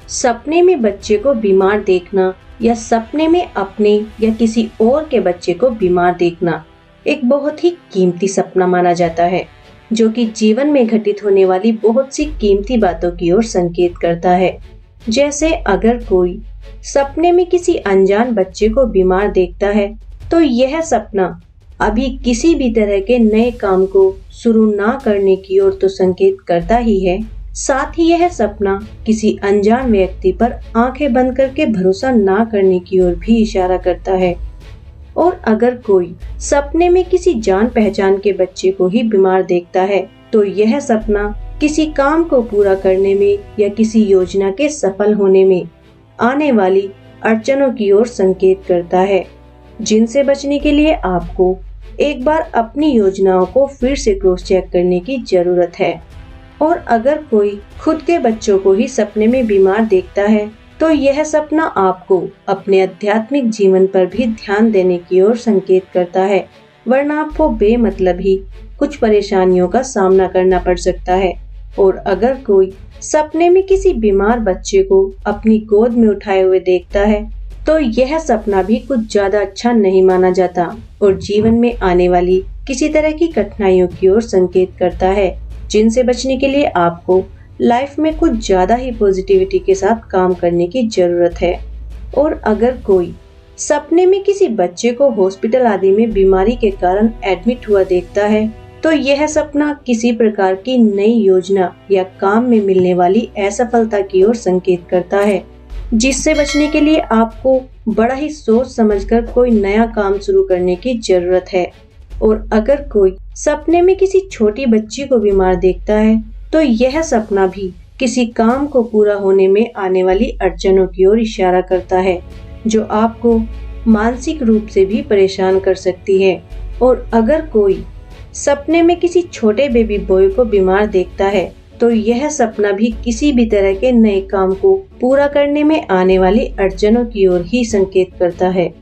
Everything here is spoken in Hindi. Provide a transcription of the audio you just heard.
सपने में बच्चे को बीमार देखना या सपने में अपने या किसी और के बच्चे को बीमार देखना एक बहुत ही कीमती सपना माना जाता है, जो कि जीवन में घटित होने वाली बहुत सी कीमती बातों की ओर संकेत करता है। जैसे अगर कोई सपने में किसी अनजान बच्चे को बीमार देखता है, तो यह सपना अभी किसी भी तरह के नए काम को शुरू ना करने की ओर तो संकेत करता ही है, साथ ही यह सपना किसी अनजान व्यक्ति पर आंखें बंद करके भरोसा ना करने की ओर भी इशारा करता है। और अगर कोई सपने में किसी जान पहचान के बच्चे को ही बीमार देखता है, तो यह सपना किसी काम को पूरा करने में या किसी योजना के सफल होने में आने वाली अड़चनों की ओर संकेत करता है, जिनसे बचने के लिए आपको एक बार अपनी योजनाओं को फिर से क्रॉस चेक करने की जरूरत है। और अगर कोई खुद के बच्चों को ही सपने में बीमार देखता है, तो यह सपना आपको अपने आध्यात्मिक जीवन पर भी ध्यान देने की ओर संकेत करता है, वरना आपको बेमतलब ही कुछ परेशानियों का सामना करना पड़ सकता है। और अगर कोई सपने में किसी बीमार बच्चे को अपनी गोद में उठाए हुए देखता है, तो यह सपना भी कुछ ज्यादा अच्छा नहीं माना जाता और जीवन में आने वाली किसी तरह की कठिनाइयों की ओर संकेत करता है, जिनसे बचने के लिए आपको लाइफ में कुछ ज्यादा ही पॉजिटिविटी के साथ काम करने की जरूरत है। और अगर कोई सपने में किसी बच्चे को हॉस्पिटल आदि में बीमारी के कारण एडमिट हुआ देखता है, तो यह सपना किसी प्रकार की नई योजना या काम में मिलने वाली असफलता की ओर संकेत करता है, जिससे बचने के लिए आपको बड़ा ही सोच समझकर कोई नया काम शुरू करने की जरूरत है। और अगर कोई सपने में किसी छोटी बच्ची को बीमार देखता है, तो यह सपना भी किसी काम को पूरा होने में आने वाली अड़चनों की ओर इशारा करता है, जो आपको मानसिक रूप से भी परेशान कर सकती है। और अगर कोई सपने में किसी छोटे बेबी बॉय को बीमार देखता है, तो यह सपना भी किसी भी तरह के नए काम को पूरा करने में आने वाली अड़चनों की ओर ही संकेत करता है।